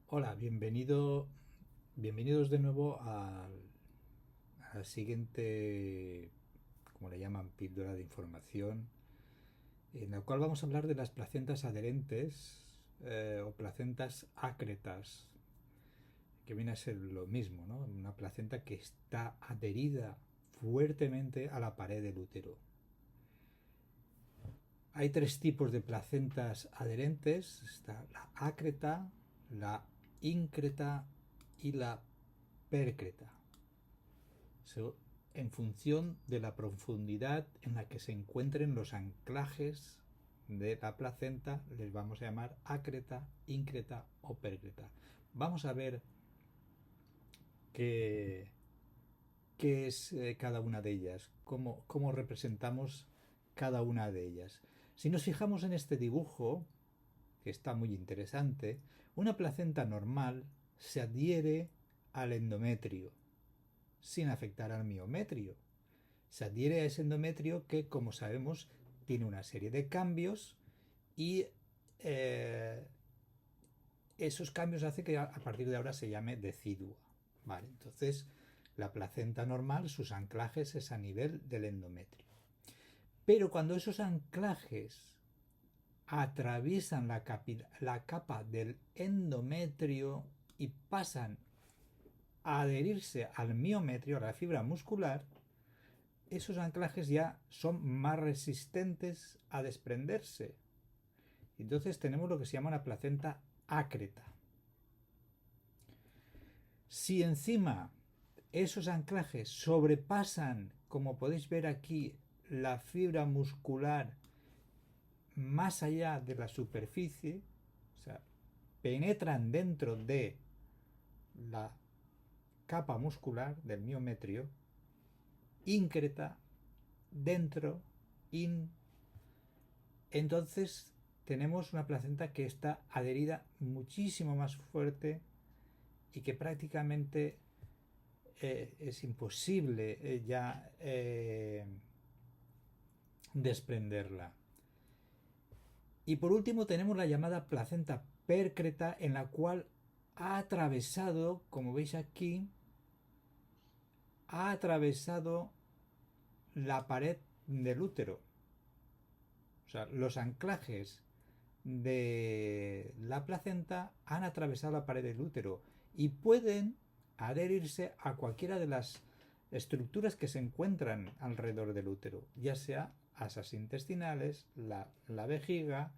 Hola, bienvenidos de nuevo al siguiente, como le llaman, píldora de información, en la cual vamos a hablar de las placentas adherentes o placentas ácretas, que viene a ser lo mismo, ¿no? Una placenta que está adherida fuertemente a la pared del útero. Hay tres tipos de placentas adherentes: está la ácreta, la íncreta y la pércreta, en función de la profundidad en la que se encuentren los anclajes de la placenta. Les vamos a llamar ácreta, íncreta o pércreta. Vamos a ver qué, qué es cada una de ellas, cómo representamos cada una de ellas. Si nos fijamos en este dibujo, que está muy interesante, una placenta normal se adhiere al endometrio sin afectar al miometrio. Se adhiere a ese endometrio que, como sabemos, tiene una serie de cambios y eh, esos cambios hacen que a partir de ahora se llame decidua. Vale, entonces la placenta normal, sus anclajes es a nivel del endometrio. Pero cuando esos anclajes atraviesan la capa del endometrio y pasan a adherirse al miometrio, a la fibra muscular, esos anclajes ya son más resistentes a desprenderse. Entonces tenemos lo que se llama una placenta ácreta. Si encima esos anclajes sobrepasan, como podéis ver aquí, la fibra muscular más allá de la superficie, o sea, penetran dentro de la capa muscular del miometrio, íncreta, dentro, entonces tenemos una placenta que está adherida muchísimo más fuerte y que prácticamente es imposible ya desprenderla. Y por último tenemos la llamada placenta pércreta, en la cual ha atravesado, como veis aquí, ha atravesado la pared del útero. O sea, los anclajes de la placenta han atravesado la pared del útero y pueden adherirse a cualquiera de las estructuras que se encuentran alrededor del útero, ya sea asas intestinales, la vejiga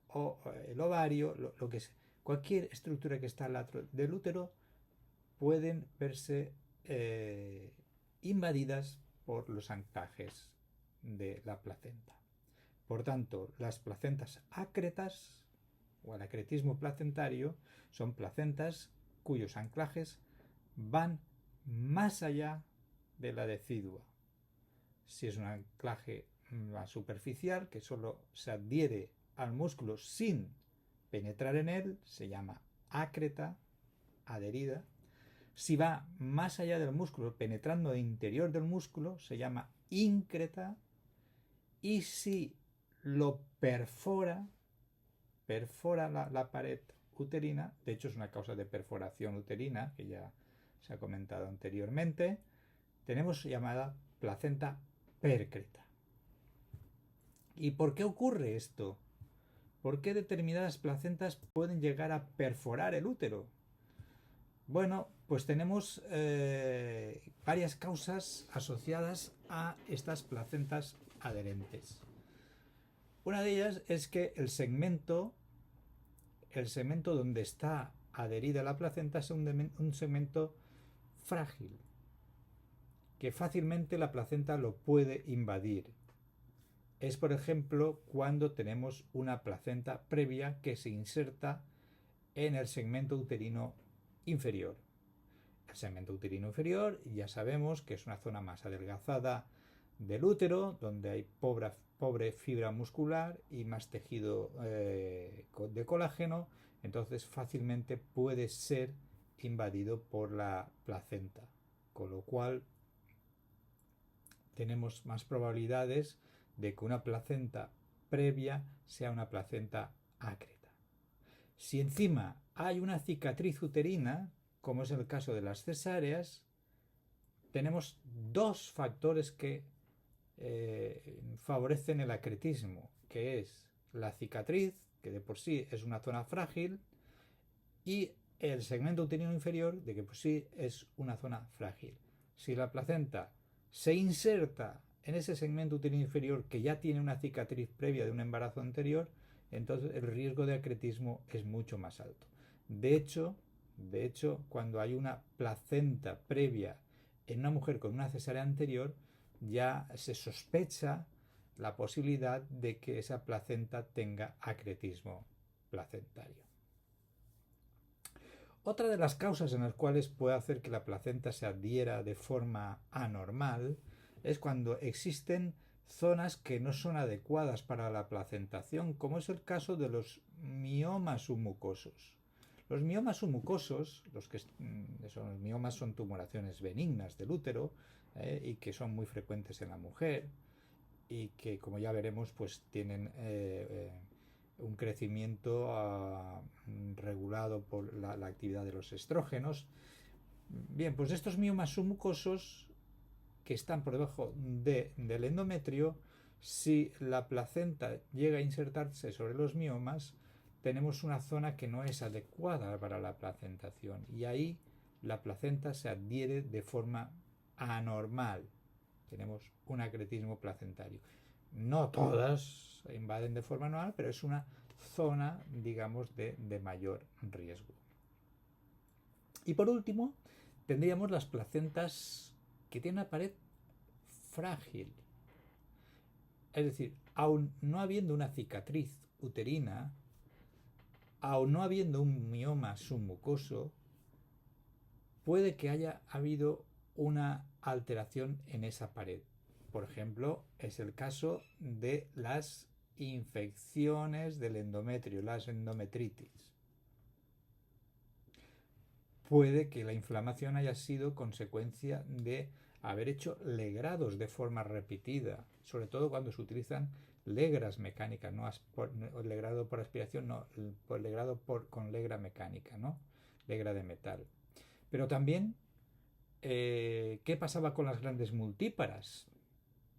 o el ovario, lo que sea. Cualquier estructura que está al lado del útero pueden verse invadidas por los anclajes de la placenta. Por tanto, las placentas ácretas o el acretismo placentario son placentas cuyos anclajes van más allá de la decidua. Si es un anclaje más superficial, que solo se adhiere al músculo sin penetrar en él, se llama ácreta, adherida. Si va más allá del músculo, penetrando el interior del músculo, se llama íncreta. Y si lo perfora la pared uterina, de hecho es una causa de perforación uterina, que ya se ha comentado anteriormente, tenemos llamada placenta pércreta. ¿Y por qué ocurre esto? ¿Por qué determinadas placentas pueden llegar a perforar el útero? Bueno, pues tenemos varias causas asociadas a estas placentas adherentes. Una de ellas es que el segmento donde está adherida la placenta es un segmento frágil, que fácilmente la placenta lo puede invadir. Es, por ejemplo, cuando tenemos una placenta previa que se inserta en el segmento uterino inferior. El segmento uterino inferior ya sabemos que es una zona más adelgazada del útero, donde hay pobre fibra muscular y más tejido de colágeno, entonces fácilmente puede ser invadido por la placenta, con lo cual tenemos más probabilidades de que una placenta previa sea una placenta ácreta. Si encima hay una cicatriz uterina, como es el caso de las cesáreas, tenemos dos factores que favorecen el acretismo, que es la cicatriz, que de por sí es una zona frágil, y el segmento uterino inferior, de que por sí es una zona frágil. Si la placenta se inserta en ese segmento uterino inferior que ya tiene una cicatriz previa de un embarazo anterior, entonces el riesgo de acretismo es mucho más alto. De hecho, cuando hay una placenta previa en una mujer con una cesárea anterior, ya se sospecha la posibilidad de que esa placenta tenga acretismo placentario. Otra de las causas en las cuales puede hacer que la placenta se adhiera de forma anormal es cuando existen zonas que no son adecuadas para la placentación, como es el caso de los miomas submucosos. Los miomas submucosos, los miomas son tumoraciones benignas del útero y que son muy frecuentes en la mujer y que, como ya veremos, pues tienen un crecimiento regulado por la actividad de los estrógenos. Bien, pues estos miomas submucosos que están por debajo del endometrio, si la placenta llega a insertarse sobre los miomas, tenemos una zona que no es adecuada para la placentación y ahí la placenta se adhiere de forma anormal. Tenemos un acretismo placentario. No todas invaden de forma anormal, pero es una zona, digamos, de mayor riesgo. Y por último, tendríamos las placentas que tienen una pared frágil. Es decir, aun no habiendo una cicatriz uterina, aun no habiendo un mioma submucoso, puede que haya habido una alteración en esa pared. Por ejemplo, es el caso de las infecciones del endometrio, las endometritis. Puede que la inflamación haya sido consecuencia de haber hecho legrados de forma repetida, sobre todo cuando se utilizan legras mecánicas, no legrado por aspiración, no, legrado con legra mecánica, ¿no? Legra de metal. Pero también, ¿qué pasaba con las grandes multíparas?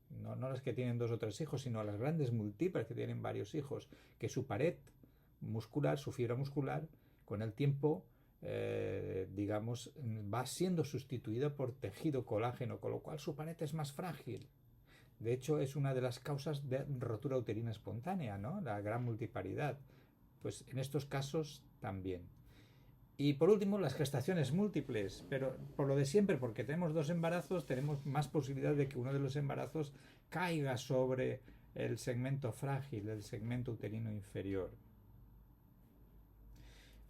No las que tienen 2 o 3 hijos, sino las grandes multíparas que tienen varios hijos, que su pared muscular, su fibra muscular, con el tiempo, digamos, va siendo sustituida por tejido colágeno, con lo cual su pared es más frágil. De hecho, es una de las causas de rotura uterina espontánea, ¿no? La gran multiparidad. Pues en estos casos también. Y por último, las gestaciones múltiples, pero por lo de siempre, porque tenemos 2 embarazos, tenemos más posibilidad de que uno de los embarazos caiga sobre el segmento frágil, el segmento uterino inferior.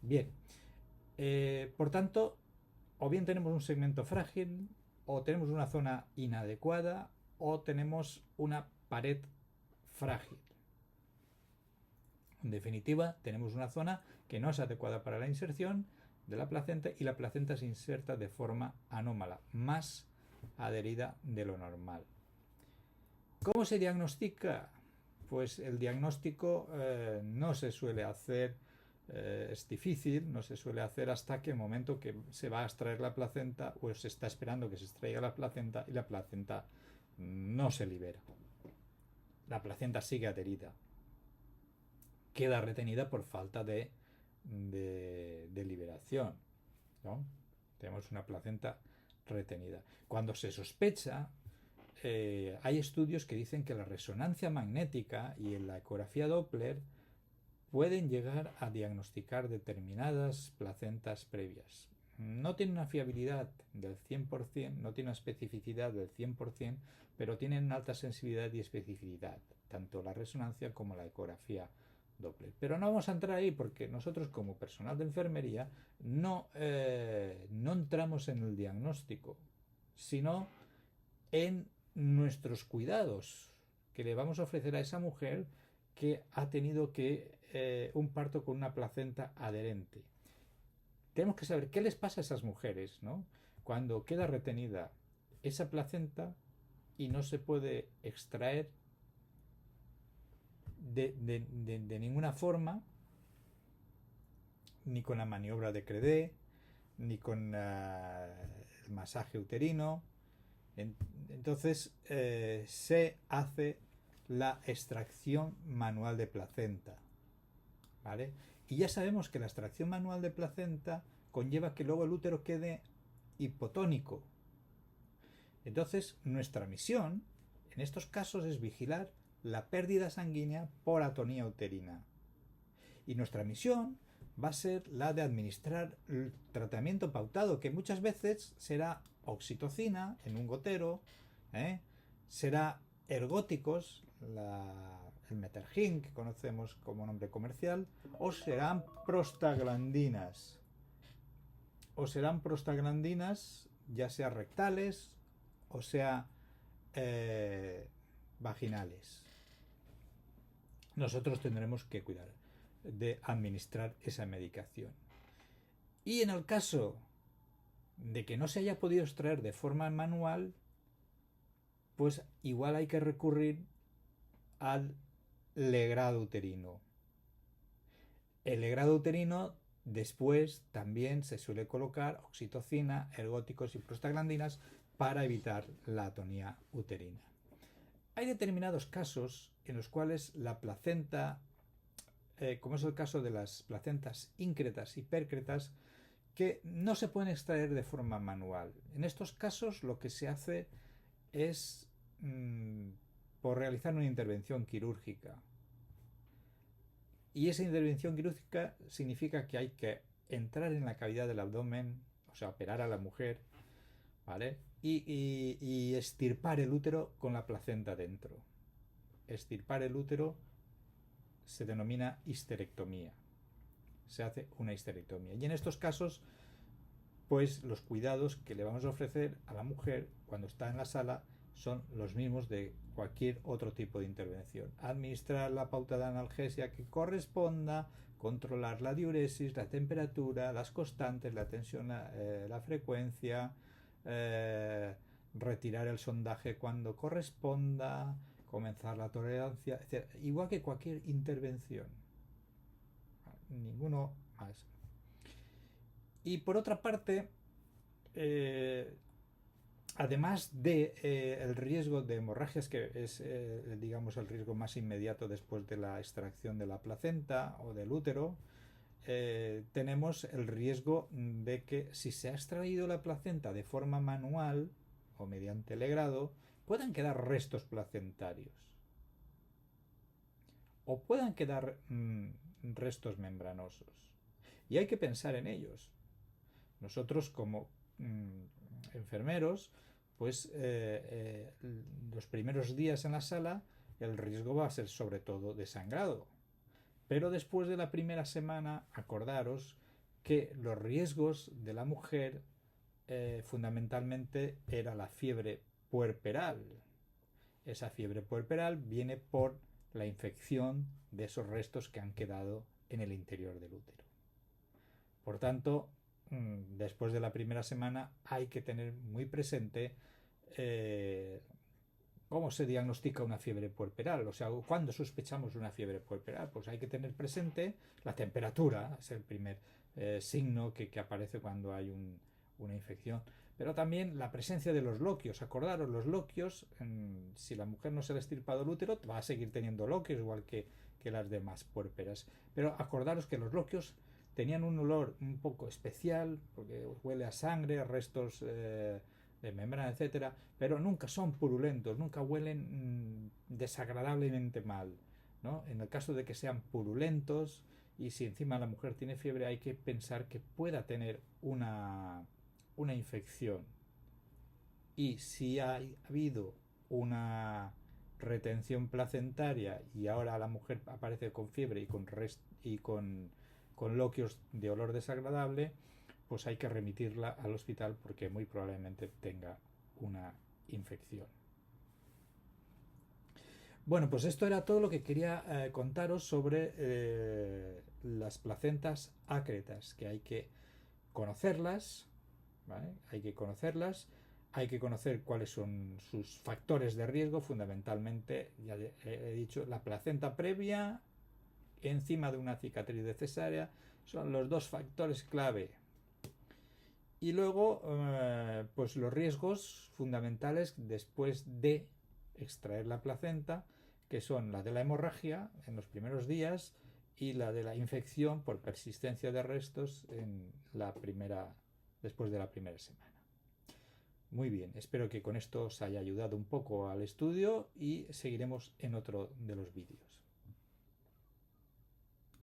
Bien, por tanto, o bien tenemos un segmento frágil, o tenemos una zona inadecuada, o tenemos una pared frágil. En definitiva, tenemos una zona que no es adecuada para la inserción de la placenta y la placenta se inserta de forma anómala, más adherida de lo normal. ¿Cómo se diagnostica? Pues el diagnóstico no se suele hacer, es difícil, no se suele hacer hasta que el momento que se va a extraer la placenta o se está esperando que se extraiga la placenta y la placenta no se libera. La placenta sigue adherida. Queda retenida por falta de liberación, ¿no? Tenemos una placenta retenida. Cuando se sospecha, hay estudios que dicen que la resonancia magnética y la ecografía Doppler pueden llegar a diagnosticar determinadas placentas previas. No tiene una fiabilidad del 100%, no tiene una especificidad del 100%, pero tienen alta sensibilidad y especificidad, tanto la resonancia como la ecografía Doppler. Pero no vamos a entrar ahí porque nosotros como personal de enfermería no entramos en el diagnóstico, sino en nuestros cuidados que le vamos a ofrecer a esa mujer que ha tenido un parto con una placenta adherente. Tenemos que saber qué les pasa a esas mujeres, ¿no? Cuando queda retenida esa placenta y no se puede extraer de ninguna forma, ni con la maniobra de Credé, ni con el masaje uterino. Entonces se hace la extracción manual de placenta, ¿vale? Y ya sabemos que la extracción manual de placenta conlleva que luego el útero quede hipotónico. Entonces, nuestra misión en estos casos es vigilar la pérdida sanguínea por atonía uterina. Y nuestra misión va a ser la de administrar el tratamiento pautado, que muchas veces será oxitocina en un gotero, será ergóticos, el Metergin, que conocemos como nombre comercial, o serán prostaglandinas. Ya sea rectales o sea vaginales. Nosotros tendremos que cuidar de administrar esa medicación. Y en el caso de que no se haya podido extraer de forma manual, pues igual hay que recurrir al legrado uterino. El legrado uterino después también se suele colocar oxitocina, ergóticos y prostaglandinas para evitar la atonía uterina. Hay determinados casos en los cuales la placenta, como es el caso de las placentas íncretas y pércretas, que no se pueden extraer de forma manual. En estos casos lo que se hace es por realizar una intervención quirúrgica. Y esa intervención quirúrgica significa que hay que entrar en la cavidad del abdomen, o sea, operar a la mujer, ¿vale? Y extirpar el útero con la placenta dentro. Extirpar el útero se denomina histerectomía. Se hace una histerectomía. Y en estos casos, pues los cuidados que le vamos a ofrecer a la mujer cuando está en la sala son los mismos de cualquier otro tipo de intervención. Administrar la pauta de analgesia que corresponda, controlar la diuresis, la temperatura, las constantes, la tensión, la frecuencia, retirar el sondaje cuando corresponda, comenzar la tolerancia, etc. Igual que cualquier intervención. Ninguno más. Y por otra parte, además de el riesgo de hemorragias, que es digamos el riesgo más inmediato después de la extracción de la placenta o del útero, tenemos el riesgo de que si se ha extraído la placenta de forma manual o mediante legrado, puedan quedar restos placentarios o puedan quedar restos membranosos, y hay que pensar en ellos. Nosotros como enfermeros, pues los primeros días en la sala el riesgo va a ser sobre todo de sangrado, pero después de la primera semana acordaros que los riesgos de la mujer fundamentalmente era la fiebre puerperal. Esa fiebre puerperal viene por la infección de esos restos que han quedado en el interior del útero. Por tanto, después de la primera semana hay que tener muy presente cómo se diagnostica una fiebre puerperal, o sea, cuando sospechamos una fiebre puerperal, pues hay que tener presente la temperatura, es el primer signo que aparece cuando hay una infección, pero también la presencia de los loquios. Acordaros, los loquios, si la mujer no se le ha extirpado el útero, va a seguir teniendo loquios igual que las demás puérperas, pero acordaros que los loquios tenían un olor un poco especial, porque huele a sangre, a restos de membrana, etcétera, pero nunca son purulentos, nunca huelen desagradablemente mal, ¿no? En el caso de que sean purulentos, y si encima la mujer tiene fiebre, hay que pensar que pueda tener una infección. Y si ha habido una retención placentaria y ahora la mujer aparece con fiebre y con loquios de olor desagradable, pues hay que remitirla al hospital porque muy probablemente tenga una infección. Bueno, pues esto era todo lo que quería contaros sobre las placentas ácretas, que hay que conocerlas, ¿vale? Hay que conocer cuáles son sus factores de riesgo, fundamentalmente, ya he dicho, la placenta previa encima de una cicatriz de cesárea, Son los dos factores clave. Y luego, pues los riesgos fundamentales después de extraer la placenta, que son la de la hemorragia en los primeros días y la de la infección por persistencia de restos después de la primera semana. Muy bien, espero que con esto os haya ayudado un poco al estudio y seguiremos en otro de los vídeos.